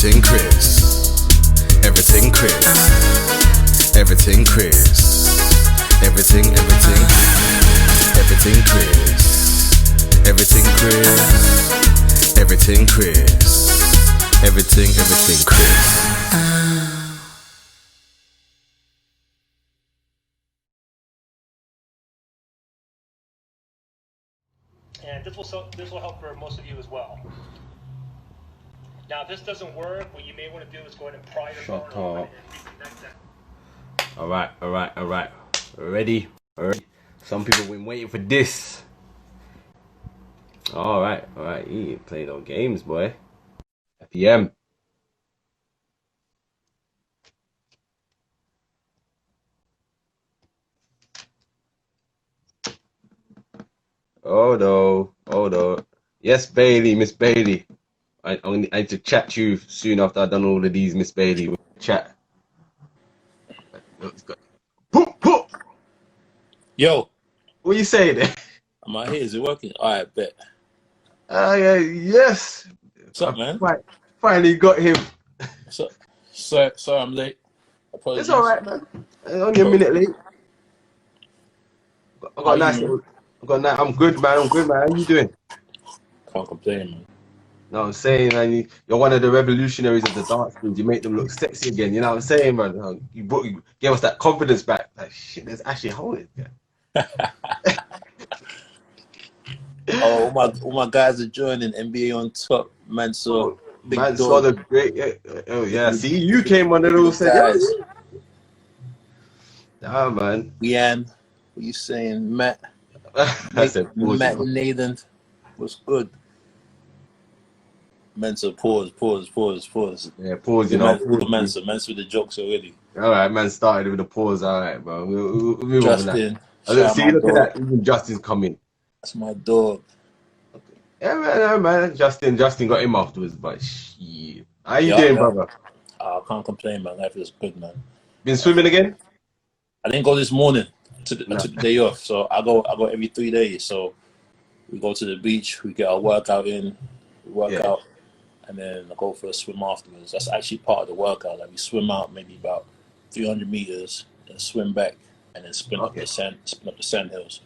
Everything Chris. Everything Chris. Everything Chris. Everything Chris. Everything Chris. Everything Chris. Everything Chris. And this will help for most of you as well. Now, if this doesn't work, what you may want to do is go ahead and pry your phone open and reconnect that. Alright. Ready? Some people been waiting for this. Alright. You ain't playing no games, boy. FEM. Oh no. Yes, Bailey, Miss Bailey. I need to chat to you soon after I've done all of these, Miss Bailey. We'll chat. Poop. Yo, What you saying there? am I here? Is it working? Alright, bet. Yes. What's up, man? Finally got him. What's up? Sorry I'm late. Apologies. It's alright, man. Only a minute late. I'm good, man. How you doing? Can't complain, man. No, I'm saying, man, you're one of the revolutionaries of the dance moves. You make them look sexy again. You know what I'm saying, man? You gave us that confidence back. Like, shit, there's actually a hole in there. Oh, all my guys are joining. NBA on top, man. So big man, dog. saw the great. Oh yeah, see, you came on the little said, guys. Yeah, man. Leanne, what you saying, Matt? I said, Matt Nathan, what's good? Mensa, pause. Yeah, pause. You know, Mensa with the jokes already. All right, man. Started with a pause. All right, bro. We'll move Justin, on that. See, look at that. Even Justin's coming. That's my dog. Okay. Yeah, man. Justin got him afterwards, but shit. How you doing, brother? I can't complain, man. Life is good, man. Been swimming again? I didn't go this morning. I took the day off, so I go every 3 days. So we go to the beach, we get our workout in, out, and then I go for a swim afterwards. That's actually part of the workout. Like we swim out maybe about 300 meters, then swim back, and then spin up the sand hills.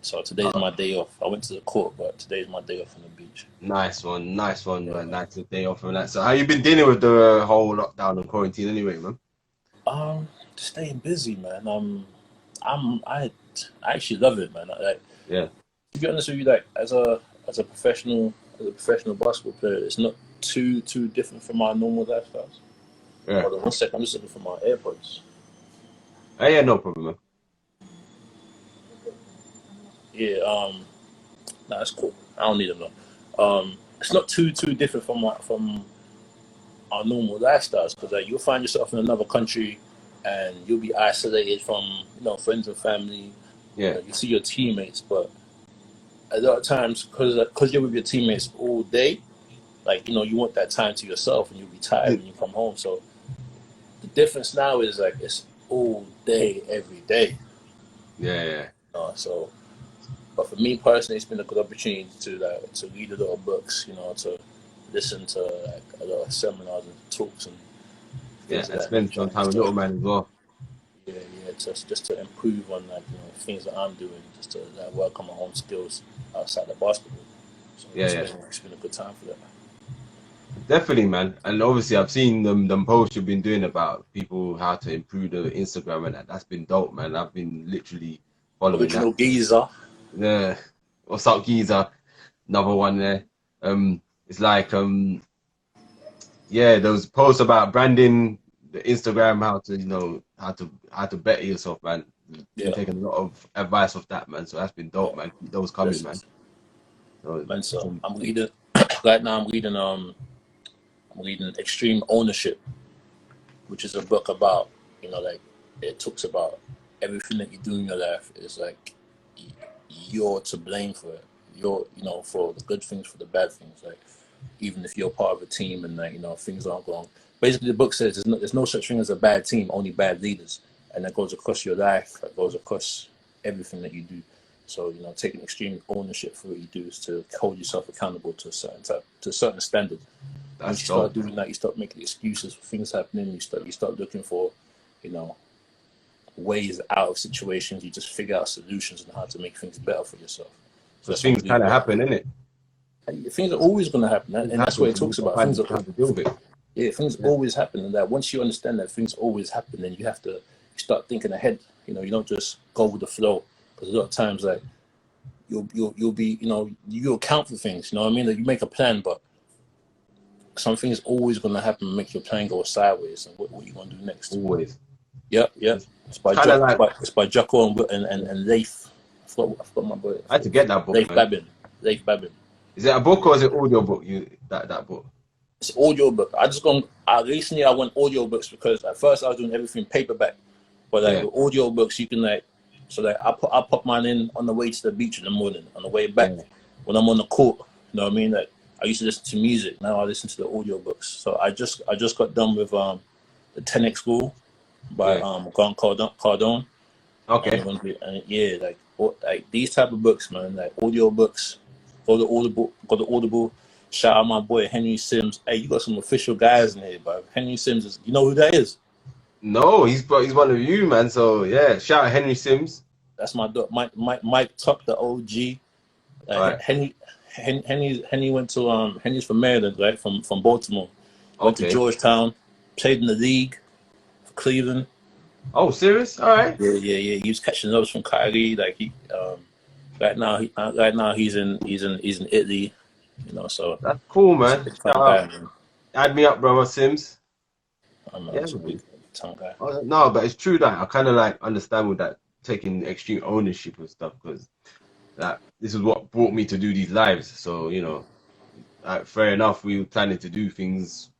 So today's my day off. I went to the court, but today's my day off on the beach. Nice one, man. Nice day off from that. So how you been dealing with the whole lockdown and quarantine anyway, man? Just staying busy, man. I actually love it, man. To be honest with you, like as a professional basketball player, it's not too different from our normal lifestyles. Yeah. Hold on 1 second, I'm just looking for my AirPods. Oh yeah, no problem, man. Yeah, that's cool. I don't need them though. It's not too different from our normal lifestyles, because like you'll find yourself in another country and you'll be isolated from friends and family. Yeah, you see your teammates, but a lot of times because you're with your teammates all day, like you want that time to yourself, and you'll be tired when you come home. So the difference now is like it's all day every day. Yeah. But for me personally, it's been a good opportunity to read a lot of books, to listen to like a lot of seminars and talks and and spend some time with little man as well. Yeah, just to improve on things that I'm doing, just to work on my own skills outside of basketball. So it's been a good time for that. Definitely, man. And obviously, I've seen them posts you've been doing about people how to improve the Instagram, and that's been dope, man. I've been literally following Original Geezer. Yeah. What's up, Geezer? Another one there. It's like those posts about branding the Instagram, how to better yourself, man. You're taking a lot of advice off that, man. So that's been dope, man. Keep those coming, man. So I'm reading right now. I'm reading Extreme Ownership, which is a book about it talks about everything that you do in your life is like you're to blame for it. You're for the good things, for the bad things. Like even if you're part of a team and things aren't going. Basically, the book says there's no such thing as a bad team, only bad leaders, and that goes across your life. That goes across everything that you do. So taking extreme ownership for what you do is to hold yourself accountable to a certain standard. That's Once you start dope. doing that, you start making excuses for things happening. You start looking for, you know, ways out of situations. You just figure out solutions on how to make things better for yourself. So Because that's what things we do. kind of happen, innit? Things are always going to happen, Things and that's what happen, it so you talks got to about. find how to deal with it. Yeah, things Yeah. always happen, and that once you understand that things always happen, then you have to start thinking ahead. You know, you don't just go with the flow, because a lot of times, like you'll be, you know, you account for things. You know what I mean? Like you make a plan, but something is always going to happen and make your plan go sideways. And what you going to do next? Always. Yep. It's kind of like, It's by Jocko and Leif. I forgot my boy. I had to get that book, Leif man. Babin. Leif Babin. Is it a book or is it audio book? That book. It's audio book. Recently I went audio books because at first I was doing everything paperback, but like with audio books you can like, so like I put mine in on the way to the beach in the morning, on the way back when I'm on the court. You know what I mean? Like I used to listen to music. Now I listen to the audio books. So I just got done with the 10X School by Grant Cardone. Okay. And yeah, like these type of books, man, like audio books. Go to Audible. Shout out my boy Henry Sims. Hey, you got some official guys in here, bro. Henry Sims is, you know who that is? No, he's one of you, man. So yeah, shout out Henry Sims. That's my dog, Mike Tuck, the OG. Right. Henry went to Henry's from Maryland, right? From Baltimore. Went to Georgetown, played in the league for Cleveland. Oh, serious? All right. Yeah. He was catching those from Kyrie. Like he right now he's in Italy. You know, so That's cool, man. Shout out. Add me up, brother Sims. Yeah, big time guy. No, but it's true that I kind of like understand with that taking extreme ownership of stuff, because that this is what brought me to do these lives. So you know, fair enough. We were planning to do things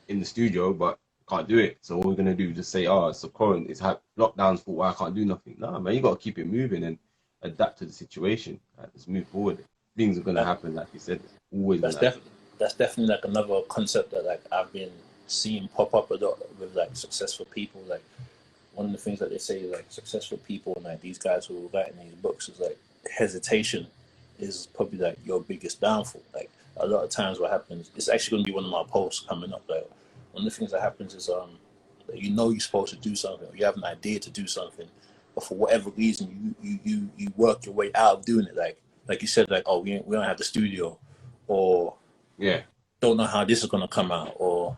in the studio, but can't do it. So what we're gonna do is just say, oh, it's a current, it's lockdown's fault. Why I can't do nothing? No, man, you gotta keep it moving and adapt to the situation. Let's move forward. Things are gonna happen, like you said. Always. That's definitely like another concept that like I've been seeing pop up a lot with like successful people. Like one of the things that they say, like successful people and like these guys who are writing these books, is like hesitation is probably like your biggest downfall. Like a lot of times what happens, it's actually going to be one of my posts coming up. Like one of the things that happens is you know you're supposed to do something, or you have an idea to do something, but for whatever reason you work your way out of doing it. Like you said, like, oh, we don't have the studio, or don't know how this is going to come out, or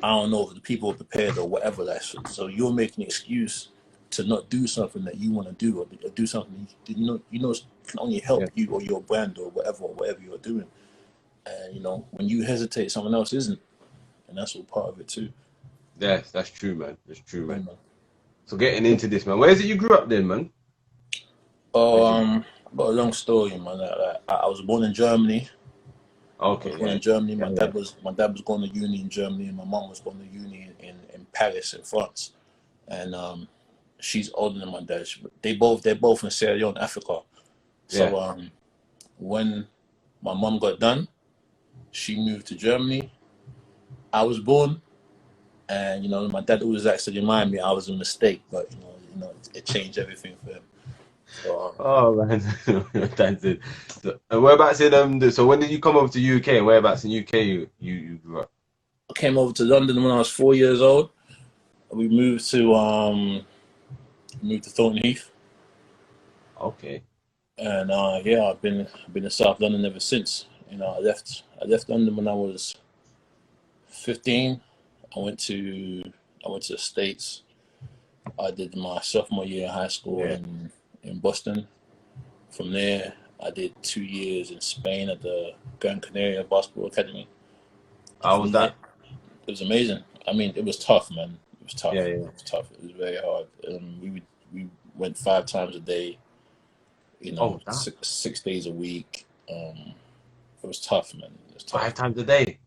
I don't know if the people are prepared or whatever. So you're making an excuse to not do something that you want to do, or do something you know can only help you or your brand or whatever you're doing. And you know, when you hesitate, someone else isn't, and that's all part of it too. Yes, that's true, man. That's true, man. So getting into this, man. Where is it you grew up then, man? But a long story, man. I was born in Germany. Okay. Born in Germany. My dad was going to uni in Germany, and my mom was going to uni in Paris, in France. And she's older than my dad. They're both in Sierra Leone, Africa. So when my mom got done, she moved to Germany. I was born, and you know, my dad always likes to remind me I was a mistake, but you know, it changed everything for him. So, oh man, that's it. So, and whereabouts in so when did you come over to UK, and whereabouts in UK you grew up? I came over to London when I was 4 years old. We moved to Thornton Heath. Okay. And I've been in South London ever since. You know, I left London when I was 15. I went to the States. I did my sophomore year in high school in Boston. From there, I did 2 years in Spain at the Gran Canaria Basketball Academy. How was that? It was amazing. I mean, it was tough, man. It was tough. Yeah. It was tough. It was very hard. We went 5 times a day. You know, 6 days a week. It was tough, man. It was tough. 5 times a day.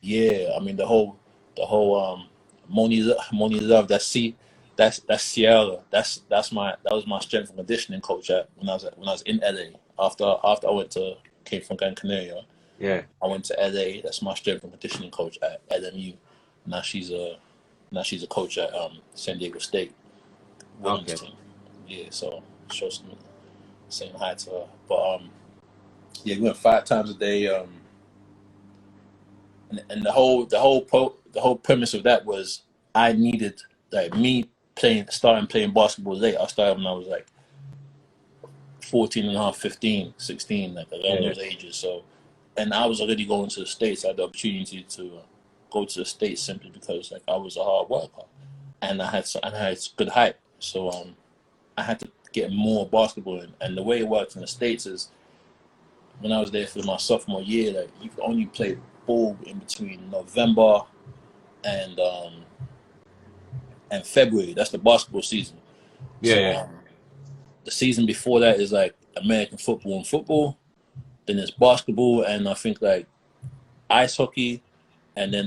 Yeah, I mean the whole Moni Love. That's Sierra. That was my strength and conditioning coach when I was in LA. After I came from Gran Canaria. Yeah. I went to LA. That's my strength and conditioning coach at LMU. Now she's a coach at San Diego State women's team. Yeah, so saying hi to her. But we went 5 times a day. and the whole premise of that was I needed like me starting playing basketball late. I started when I was like 14 and a half, 15, 16, like around those ages. So, and I was already going to the States. I had the opportunity to go to the States simply because like I was a hard worker and I had good height. So I had to get more basketball in. And the way it works in the States is when I was there for my sophomore year, like you could only play ball in between November and February. That's the basketball season. So, the season before that is like American football and football. Then there's basketball and I think like ice hockey, and then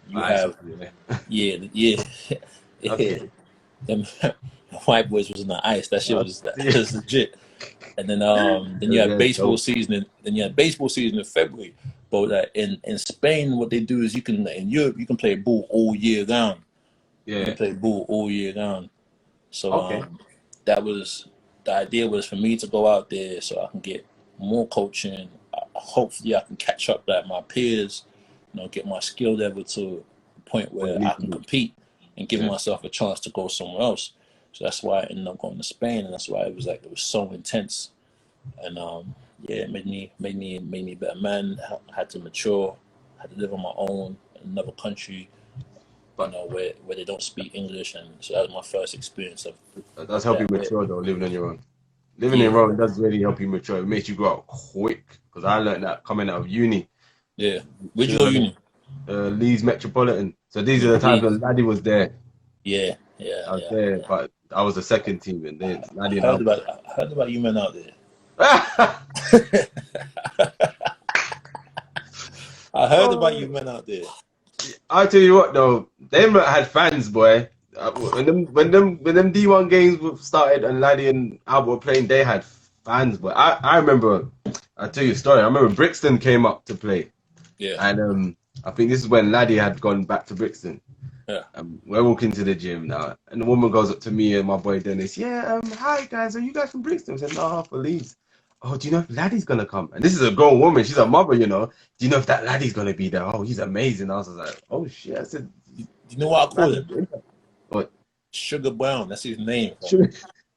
you have Okay. Them white boys was in the ice. That shit was just legit. And then you have baseball season. Then you have baseball season in February. But in Spain, what they do is in Europe you can play ball all year round. Yeah. You can play ball all year round. So that was the idea, was for me to go out there so I can get more coaching. Hopefully I can catch up like my peers, get my skill level to a point where I can compete and give myself a chance to go somewhere else. So that's why I ended up going to Spain, and that's why it was so intense. And it made me a better man. I had to mature. I had to live on my own in another country, where they don't speak English, and so that was my first experience of. That does help you mature though, living on your own. Living in Rome does really help you mature. It makes you grow up quick. Because I learned that coming out of uni. Yeah. Where'd you go to uni? Leeds Metropolitan. So these are the times when Laddie was there. Yeah. I was there, but I was the second team, and then Laddie. I heard about you men out there. I heard about you men out there. I tell you what though, they had fans, boy. When them D1 games started and Laddie and Albert were playing, they had fans. But I remember, I'll tell you a story. I remember Brixton came up to play. Yeah. And I think this is when Laddie had gone back to Brixton. Yeah. We're walking to the gym now, and the woman goes up to me and my boy Dennis. Yeah, hi guys, are you guys from Brixton? I said, no, for Leeds. Oh, do you know if Laddie's gonna come? And this is a grown woman, she's a mother, Do you know if that Laddie's gonna be there? Oh, he's amazing. I was like, oh shit. I said, do you know what I call him? What? Sugar Brown. That's his name.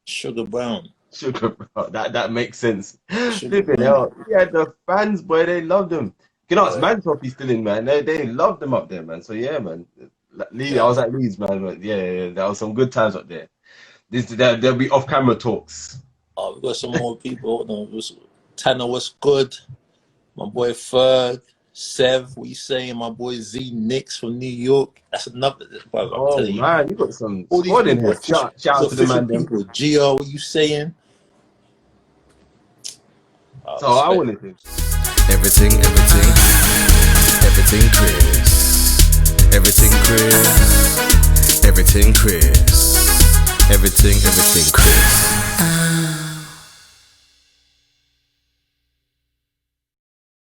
Sugar Brown. Sugar Brown. That makes sense. Sugar hell. Yeah, the fans, boy, they loved him. You know, it's Manshoff still in, man. They loved him up there, man. So yeah, man. Leeds, I was at Leeds, man. But yeah, there was some good times up there. There'll be off-camera talks. Oh, we got some more people. Tanner, what's good? My boy Ferg, Sev, what you saying? My boy Z Nix from New York. That's another. Oh man, you got some squad in here. Shout out to the man. People. Gio, what you saying? So I wanted to. Everything Chris. Everything Chris. Everything Chris. Everything Chris.